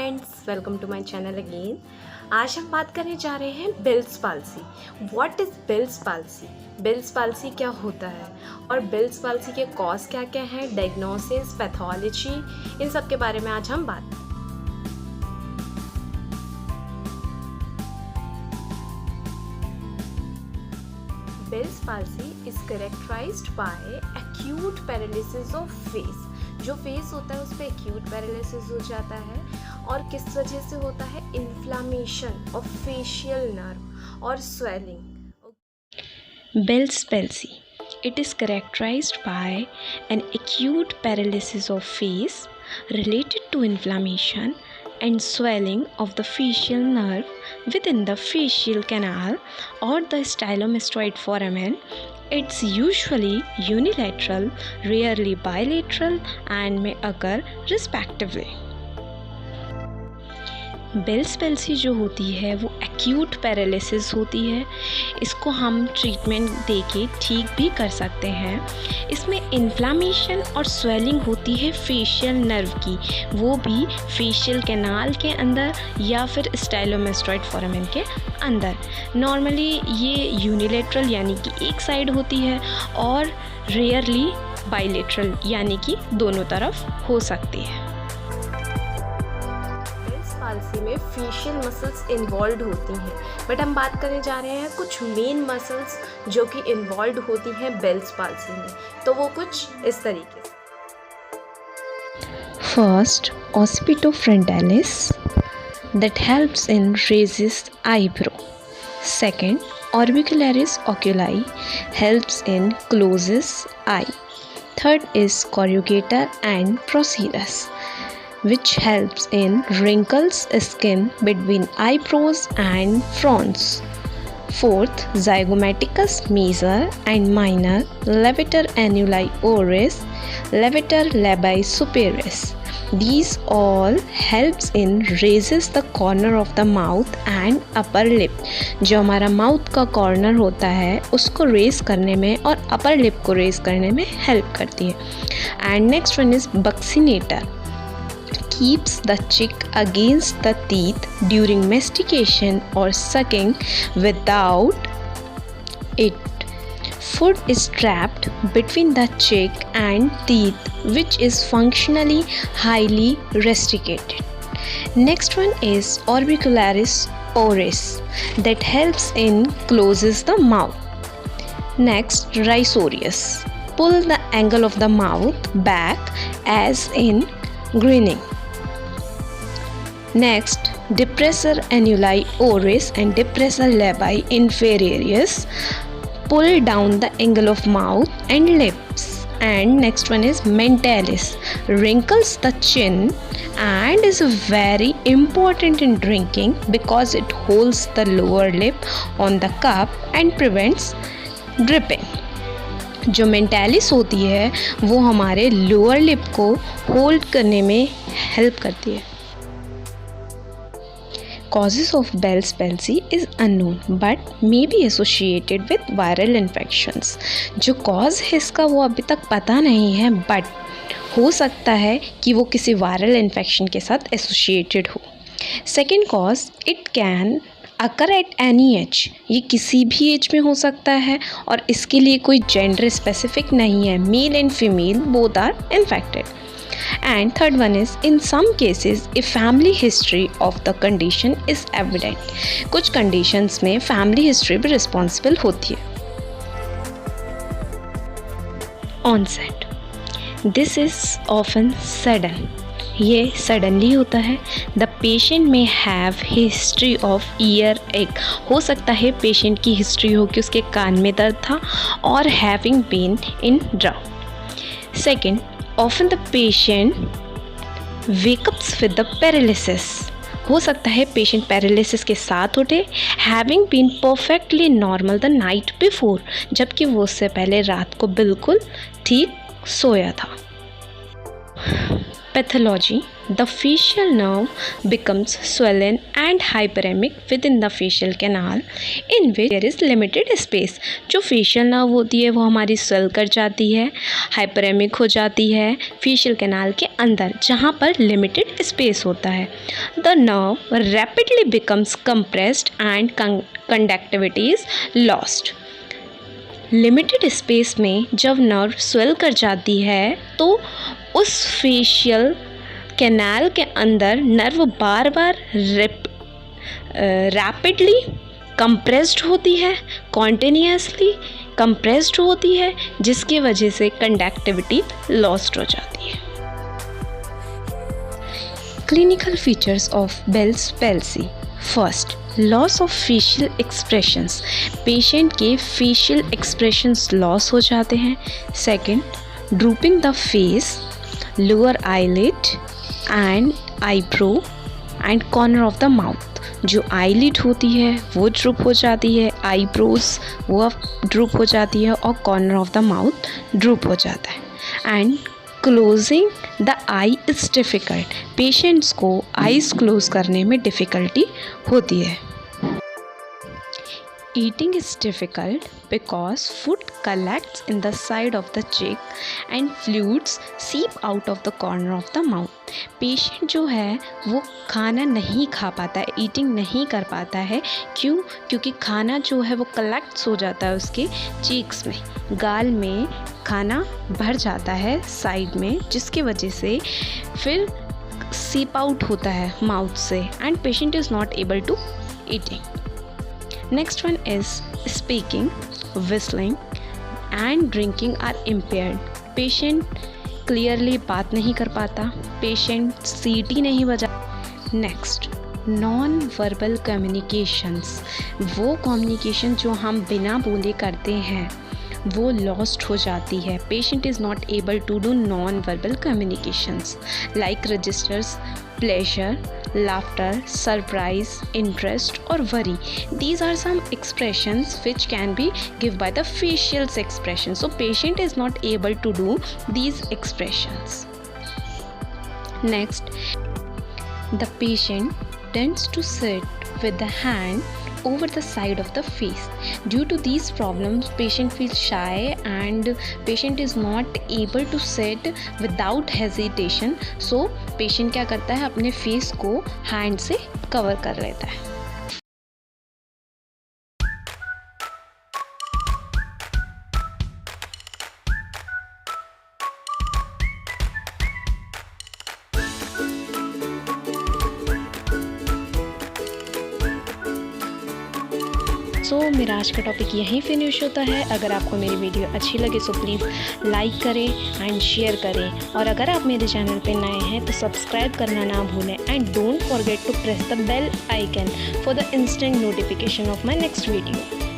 Friends, welcome to my channel again. आज हम बात करने जा रहे हैं Bell's palsy. What is Bell's palsy? Bell's palsy क्या होता है और बेल्स पाल्सी के कॉज क्या क्या हैं, डायग्नोसिस, पैथोलॉजी, इन सब के बारे में आज हम बात करें। Bell's palsy is characterized by acute paralysis of face. जो फेस होता है उस पर एक्यूट पैरालिसिस हो जाता है और किस वजह से होता है? इन्फ्लामेशन ऑफ फेशियल नर्व और swelling. Bell's palsy. It is characterized by an acute paralysis of face related to inflammation and swelling of the facial nerve within the facial canal or the stylomastoid foramen. It's usually unilateral, rarely bilateral, and may occur respectively. Bell's palsy जो होती है वो acute paralysis होती है। इसको हम treatment देके ठीक भी कर सकते हैं। इसमें इन्फ्लामेशन और स्वेलिंग होती है फेशियल नर्व की, वो भी फेशियल कैनाल के अंदर या फिर स्टाइलोमेस्टॉइड फोरामेन के अंदर। नॉर्मली ये यूनिलेटरल यानी कि एक साइड होती है और रेयरली बाइलेटरल यानी कि दोनों तरफ हो सकती है। पाल्सी में फेशियल मसल्स इन्वॉल्व होती हैं, बट हम बात करने जा रहे हैं कुछ मेन मसल्स जो कि इन्वॉल्व होती हैं बेल्स पाल्सी में। तो वो कुछ इस तरीके से। First, occipitofrontalis that helps in raises eyebrow. Second, orbicularis oculi helps in closes eye. Third is corrugator and procerus, which helps in wrinkles skin between eyebrows and frowns. Fourth, zygomaticus major and minor, levator annuli oris, levator labii superis. These all helps in raises the corner of the mouth and upper lip. जो हमारा mouth का corner होता है उसको raise करने में और upper lip को रेज करने में हेल्प करती है। And next one is buccinator, keeps the cheek against the teeth during mastication or sucking without it. Food is trapped between the cheek and teeth, which is functionally highly restricted. Next one is orbicularis oris that helps in closes the mouth. Next, risorius, pull the angle of the mouth back as in grinning. Next, depressor annuli oris and depressor labii inferiorus, pull down the angle of mouth and lips. And next one is mentalis, wrinkles the chin and is very important in drinking because it holds the lower lip on the cup and prevents dripping. जो mentalis होती है वो हमारे lower lip को hold करने में help करती है। Causes of Bell's palsy is unknown but may be associated with viral infections. जो cause है इसका वो अभी तक पता नहीं है, but हो सकता है कि वो किसी वायरल इन्फेक्शन के साथ एसोसिएटेड हो। Second cause, it can occur at any as, ये किसी भी एज में हो सकता है और इसके लिए कोई जेंडर स्पेसिफिक नहीं है। Male and female both are infected. And third one is, in some cases a family history of the condition is evident. कुछ conditions में family history भी responsible होती है। Onset, this is often sudden. ये suddenly होता है। The patient may have history of earache. हो सकता है patient की history हो कि उसके कान में दर्द था और having been in drought. Second, often the patient wake ups with the paralysis. हो सकता है पेशेंट पैरालिसिस के साथ उठे having been perfectly normal the night before, जबकि वो उससे पहले रात को बिल्कुल ठीक सोया था। Pathology: the facial nerve becomes swollen and hyperemic within the facial canal in which there is limited space. जो facial nerve होती है वो हमारी swell कर जाती है, hyperemic हो जाती है facial canal के अंदर जहाँ पर limited space होता है. The nerve rapidly becomes compressed and conductivity is lost. Limited space में जब नर्व स्वेल कर जाती है तो उस फेशियल कैनाल के अंदर नर्व बार बार रैपिडली कंप्रेस्ड होती है, कॉन्टिन्यूसली कंप्रेस्ड होती है, जिसकी वजह से कंडक्टिविटी लॉस्ट हो जाती है. Clinical features of Bell's palsy. First, loss of facial expressions. Patient के फेशियल एक्सप्रेशंस लॉस हो जाते हैं. Second, drooping the face, lower eyelid and eyebrow and corner of the mouth. जो आईलिड होती है वो ड्रूप हो जाती है, आईब्रोज वो ड्रूप हो जाती है और corner of the mouth droop हो जाता है. And closing the eye is difficult. Patients को आइज़ क्लोज करने में डिफ़िकल्टी होती है. Eating is difficult because food collects in the side of the cheek and fluids seep out of the corner of the mouth. Patient जो है वो खाना नहीं खा पाता है, ईटिंग नहीं कर पाता है. क्यों? क्योंकि खाना जो है वो कलेक्ट्स हो जाता है उसके चीक्स में, गाल में खाना भर जाता है साइड में, जिसकी वजह से फिर सीप आउट होता है माउथ से and patient is not able to eating. Next one is speaking, whistling and drinking are impaired. Patient clearly बात नहीं कर पाता, पेशेंट सीटी नहीं बजा. Next, non verbal communications. वो कम्युनिकेशन जो हम बिना बोले करते हैं वो लॉस्ट हो जाती है. Patient is not able to do non verbal communications like registers pleasure, laughter, surprise, interest or worry. These are some expressions which can be given by the facial expression. So patient is not able to do these expressions. Next, the patient tends to sit with the hand over the side of the face. Due to these problems, patient feels shy and patient is not able to sit without hesitation. So patient क्या करता है, अपने face को hand से cover कर लेता है. सो मेरा आज का टॉपिक यहीं फिनिश होता है. अगर आपको मेरी वीडियो अच्छी लगे सो प्लीज़ लाइक करें एंड शेयर करें. और अगर आप मेरे चैनल पे नए हैं तो सब्सक्राइब करना ना भूलें and don't forget to press the bell icon for the instant notification of my next video.